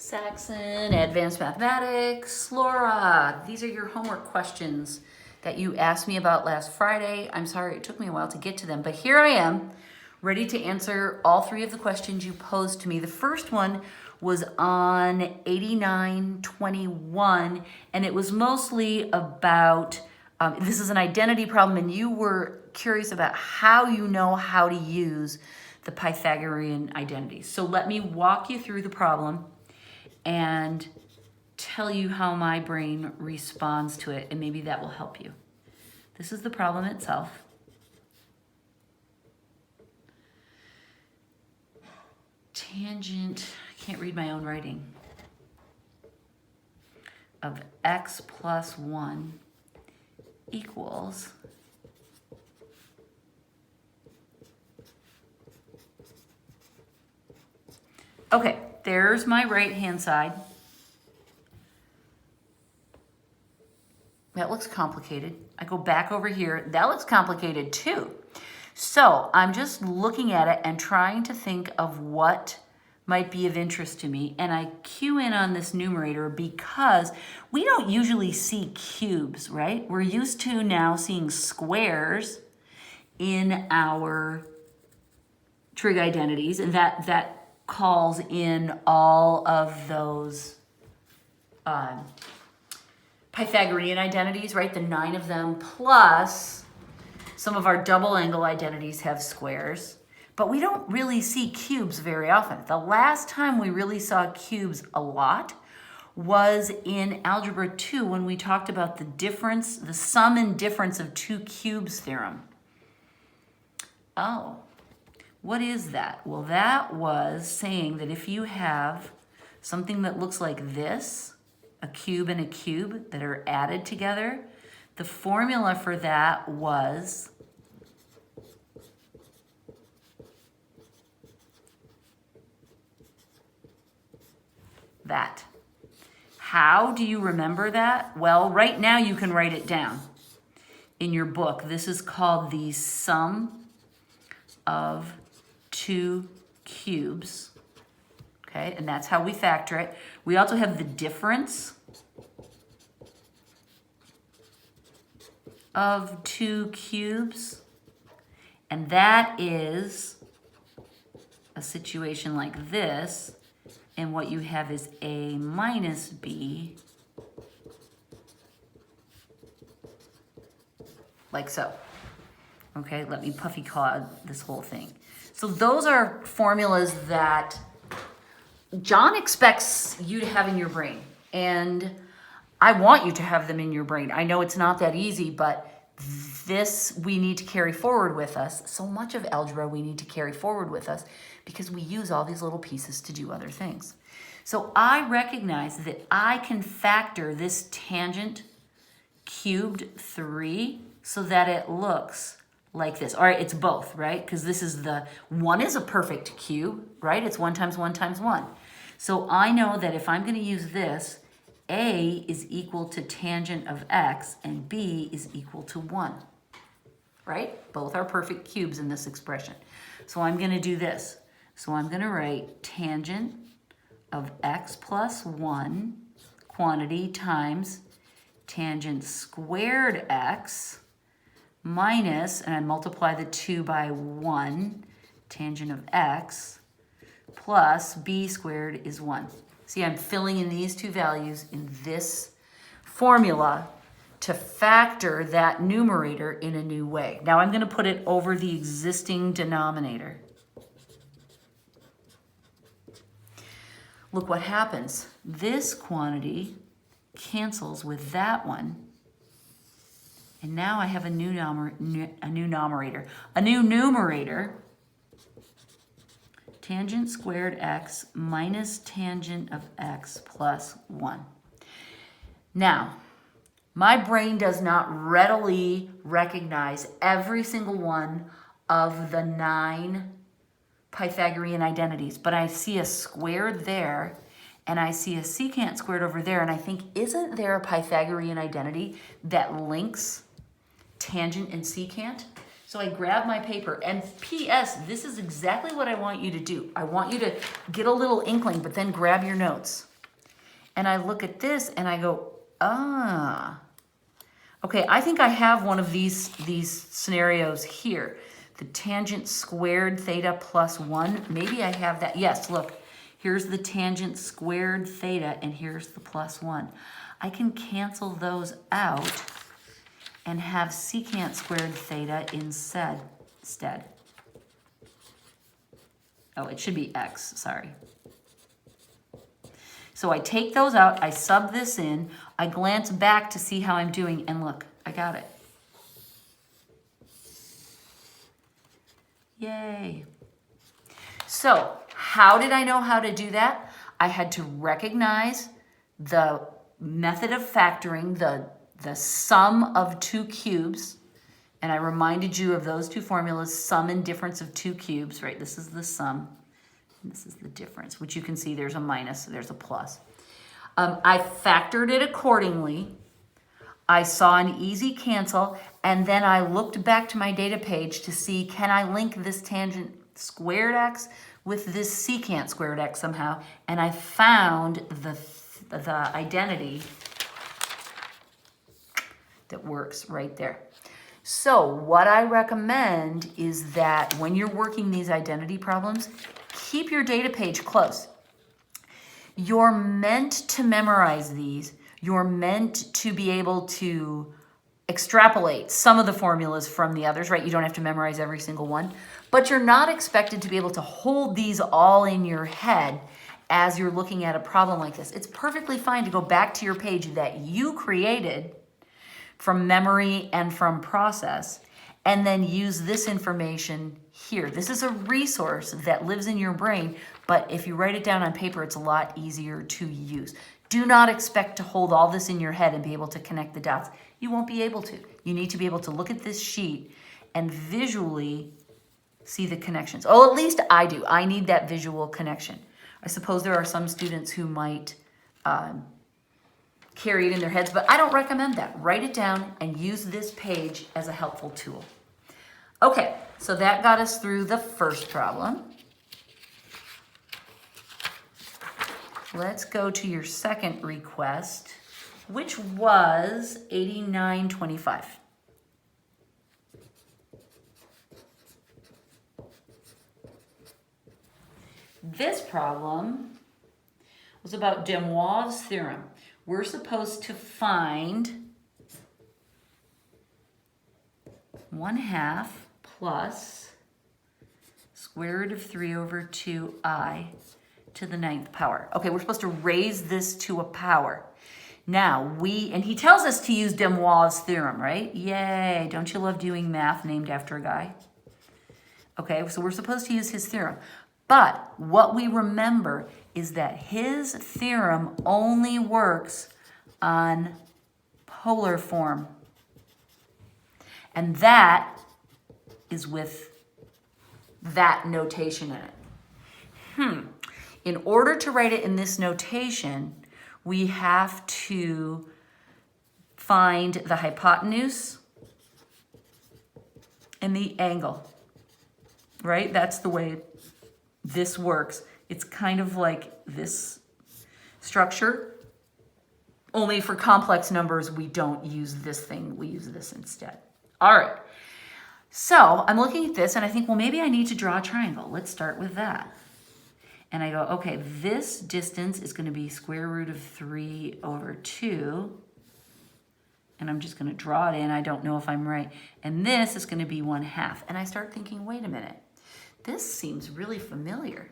Saxon, Advanced Mathematics, Laura. These are your homework questions that you asked me about last Friday. I'm sorry it took me a while to get to them, but here I am, ready to answer all three of the questions you posed to me. The first one was on 8921, and it was mostly about, this is an identity problem, and you were curious about how you know how to use the Pythagorean identities. So let me walk you through the problem and tell you how my brain responds to it, and maybe that will help you. This is the problem itself. Tangent, I can't read my own writing, of x plus 1 equals okay, there's my right-hand side. That looks complicated. I go back over here. That looks complicated too. So I'm just looking at it and trying to think of what might be of interest to me. And I cue in on this numerator because we don't usually see cubes, right? We're used to now seeing squares in our trig identities, and that calls in all of those Pythagorean identities, right? The 9 of them, plus some of our double angle identities have squares, but we don't really see cubes very often. The last time we really saw cubes a lot was in Algebra 2 when we talked about the difference, the sum and difference of two cubes theorem. Oh. What is that? Well, that was saying that if you have something that looks like this, a cube and a cube that are added together, the formula for that was that. How do you remember that? Well, right now you can write it down in your book. This is called the sum of two cubes, okay? And that's how we factor it. We also have the difference of two cubes, and that is a situation like this, and what you have is a minus b, like so. Okay, let me puffy claw this whole thing. So those are formulas that John expects you to have in your brain. And I want you to have them in your brain. I know it's not that easy, but this we need to carry forward with us. So much of algebra we need to carry forward with us because we use all these little pieces to do other things. So I recognize that I can factor this tangent cubed 3 so that it looks like this. All right, it's both, right? Because this is the, 1 is a perfect cube, right? It's 1 times 1 times 1. So I know that if I'm going to use this, A is equal to tangent of x and B is equal to 1, right? Both are perfect cubes in this expression. So I'm going to do this. So I'm going to write tangent of x plus 1 quantity times tangent squared x minus, and I multiply the 2 by 1, tangent of x, plus b squared is 1. See, I'm filling in these two values in this formula to factor that numerator in a new way. Now I'm going to put it over the existing denominator. Look what happens. This quantity cancels with that one. And now I have a new numerator. A new numerator, tangent squared x minus tangent of x plus 1. Now, my brain does not readily recognize every single one of the 9 Pythagorean identities, but I see a squared there, and I see a secant squared over there, and I think, isn't there a Pythagorean identity that links tangent and secant? So I grab my paper, and P.S., this is exactly what I want you to do. I want you to get a little inkling, but then grab your notes. and I look at this and I go, ah, okay, I think I have one of these scenarios here. The tangent squared theta plus 1. Maybe I have that. Yes, look. Here's the tangent squared theta, and here's the plus 1. I can cancel those out and have secant squared theta instead. Oh, it should be x, sorry. So I take those out, I sub this in, I glance back to see how I'm doing, and look, I got it. Yay. So, how did I know how to do that? I had to recognize the method of factoring, the sum of two cubes, and I reminded you of those two formulas, sum and difference of two cubes, right? This is the sum, and this is the difference, which you can see there's a minus, there's a plus. I factored it accordingly. I saw an easy cancel, and then I looked back to my data page to see, can I link this tangent squared x with this secant squared x somehow, and I found the identity that works right there. So what I recommend is that when you're working these identity problems, keep your data page close. You're meant to memorize these. You're meant to be able to extrapolate some of the formulas from the others, right? You don't have to memorize every single one, but you're not expected to be able to hold these all in your head as you're looking at a problem like this. It's perfectly fine to go back to your page that you created from memory and from process, and then use this information here. This is a resource that lives in your brain, but if you write it down on paper, it's a lot easier to use. Do not expect to hold all this in your head and be able to connect the dots. You won't be able to. You need to be able to look at this sheet and visually see the connections. Oh, at least I do. I need that visual connection. I suppose there are some students who might carry it in their heads, but I don't recommend that. Write it down and use this page as a helpful tool. Okay, so that got us through the first problem. Let's go to your second request, which was 8925. This problem was about Demoivre's theorem. We're supposed to find 1/2 plus square root of 3 over 2i to the 9th power. Okay, we're supposed to raise this to a power. Now, and he tells us to use Demoivre's theorem, right? Yay, don't you love doing math named after a guy? Okay, so we're supposed to use his theorem. But what we remember is that his theorem only works on polar form. And that is with that notation in it. In order to write it in this notation, we have to find the hypotenuse and the angle, right? That's the way this works. It's kind of like this structure, only for complex numbers, we don't use this thing, we use this instead. All right, so I'm looking at this and I think, well, maybe I need to draw a triangle. Let's start with that. And I go, okay, this distance is gonna be square root of 3 over 2. And I'm just gonna draw it in, I don't know if I'm right. And this is gonna be 1/2. And I start thinking, wait a minute, this seems really familiar.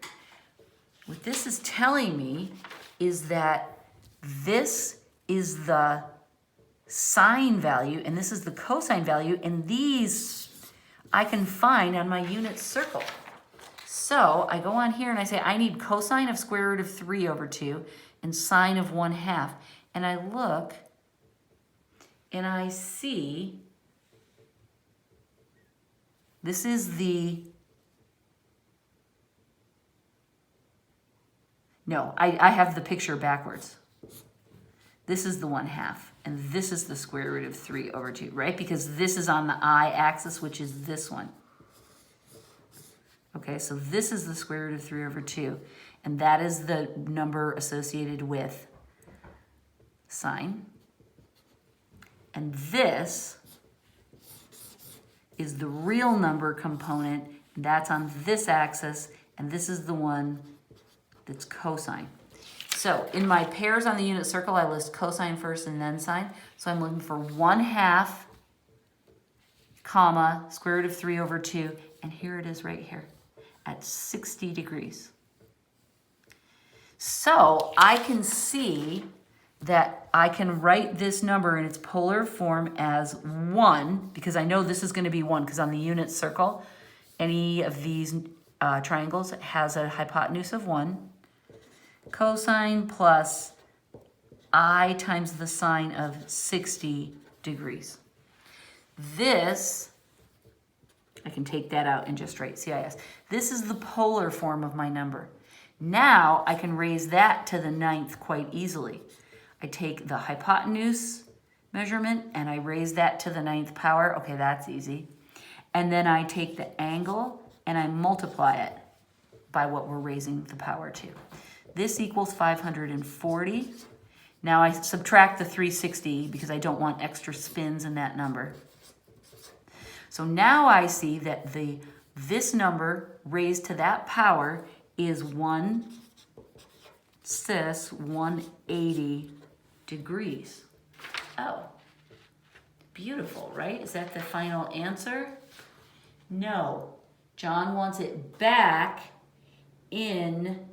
What this is telling me is that this is the sine value and this is the cosine value, and these I can find on my unit circle. So I go on here and I say I need cosine of square root of 3 over 2 and sine of 1/2. And I look and I see this is the, no, I have the picture backwards. This is the 1/2 and this is the square root of 3 over 2, right? Because this is on the I-axis, which is this one. Okay, so this is the square root of 3 over 2, and that is the number associated with sine. And this is the real number component, and that's on this axis, and this is the one that's cosine. So in my pairs on the unit circle, I list cosine first and then sine. So I'm looking for 1/2, comma, square root of 3 over 2, and here it is right here at 60 degrees. So I can see that I can write this number in its polar form as 1, because I know this is going to be 1, because on the unit circle, any of these triangles has a hypotenuse of 1. Cosine plus I times the sine of 60 degrees. This, I can take that out and just write CIS. This is the polar form of my number. Now I can raise that to the 9th quite easily. I take the hypotenuse measurement and I raise that to the 9th power. Okay, that's easy. And then I take the angle and I multiply it by what we're raising the power to. This equals 540. Now I subtract the 360 because I don't want extra spins in that number. So now I see that this number raised to that power is 180 degrees. Oh, beautiful, right? Is that the final answer? No, John wants it back in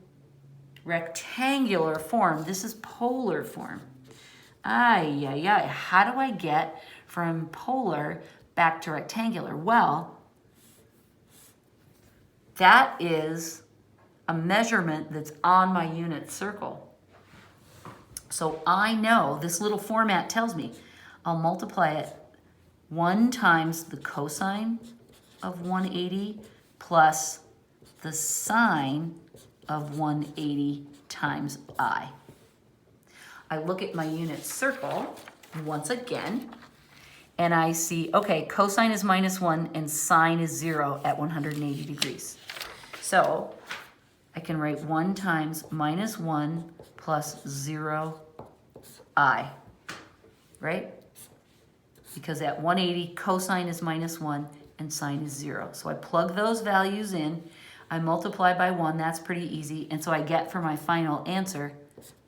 rectangular form. This is polar form. Ay, ay, ay. How do I get from polar back to rectangular? Well, that is a measurement that's on my unit circle. So I know this little format tells me I'll multiply it 1 times the cosine of 180 plus the sine of 180 times I. I look at my unit circle once again, and I see, okay, cosine is -1 and sine is 0 at 180 degrees. So I can write 1 times -1 plus 0I, right? Because at 180, cosine is -1 and sine is 0. So I plug those values in, I multiply by 1, that's pretty easy, and so I get for my final answer,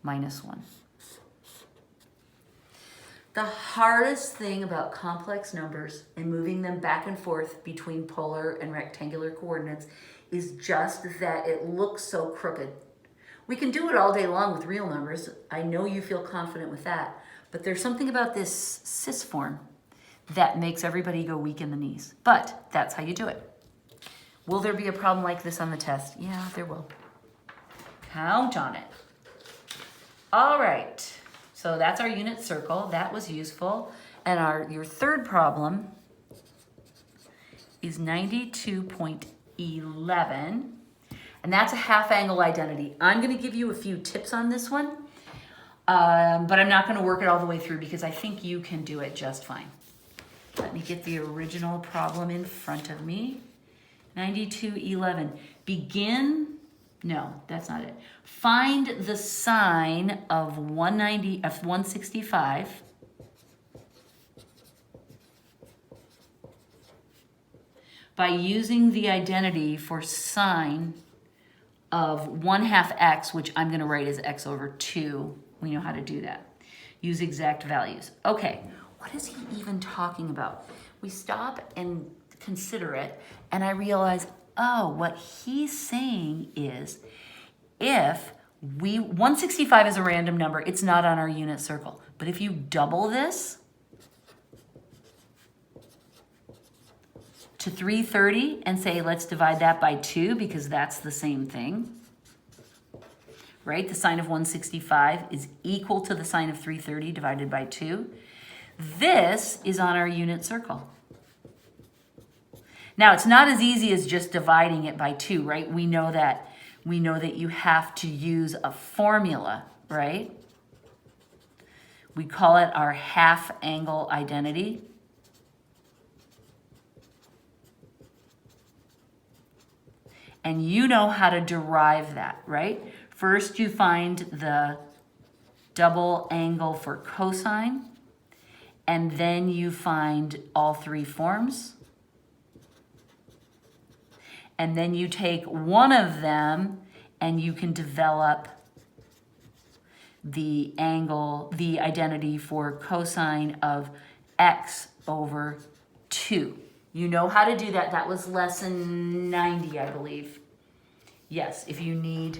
-1. The hardest thing about complex numbers and moving them back and forth between polar and rectangular coordinates is just that it looks so crooked. We can do it all day long with real numbers. I know you feel confident with that, but there's something about this cis form that makes everybody go weak in the knees. But that's how you do it. Will there be a problem like this on the test? Yeah, there will. Count on it. All right. So that's our unit circle. That was useful. And your third problem is 92.11. And that's a half angle identity. I'm going to give you a few tips on this one, but I'm not going to work it all the way through because I think you can do it just fine. Let me get the original problem in front of me. 92.11. No, that's not it. Find the sine of 165 by using the identity for sine of 1/2 x, which I'm going to write as x over 2. We know how to do that. Use exact values. Okay, what is he even talking about? We stop and consider it, and I realize, oh, what he's saying is if 165 is a random number, it's not on our unit circle. But if you double this to 330 and say, let's divide that by 2 because that's the same thing, right? The sine of 165 is equal to the sine of 330 divided by 2. This is on our unit circle. Now, it's not as easy as just dividing it by 2, right? We know that you have to use a formula, right? We call it our half angle identity. And you know how to derive that, right? First, you find the double angle for cosine, and then you find all three forms. And then you take one of them and you can develop the angle, the identity for cosine of x over 2. You know how to do that. That was lesson 90, I believe. Yes, if you need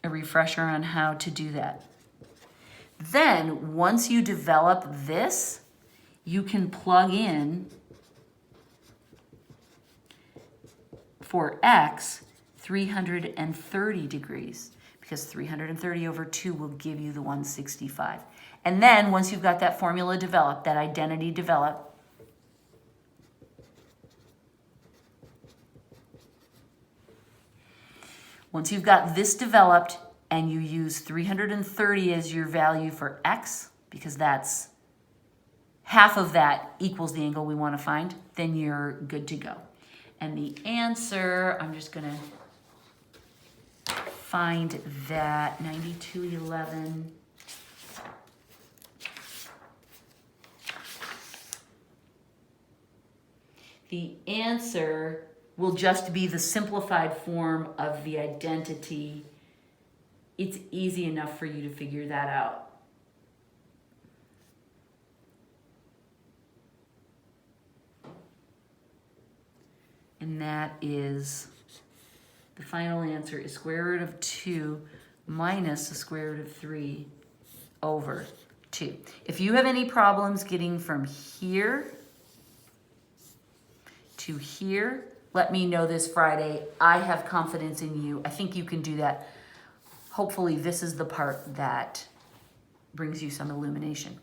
a refresher on how to do that. Then, once you develop this, you can plug in for x 330 degrees, because 330 over 2 will give you the 165. And then once you've got that formula developed, that identity developed, once you've got this developed and you use 330 as your value for x, because that's half of that equals the angle we want to find, then you're good to go. And the answer, I'm just going to find that 9211. The answer will just be the simplified form of the identity. It's easy enough for you to figure that out. And that is, the final answer is square root of 2 minus the square root of 3 over 2. If you have any problems getting from here to here, let me know this Friday. I have confidence in you. I think you can do that. Hopefully this is the part that brings you some illumination.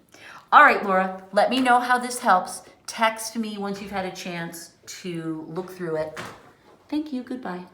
All right, Laura, let me know how this helps. Text me once you've had a chance to look through it. Thank you. Goodbye.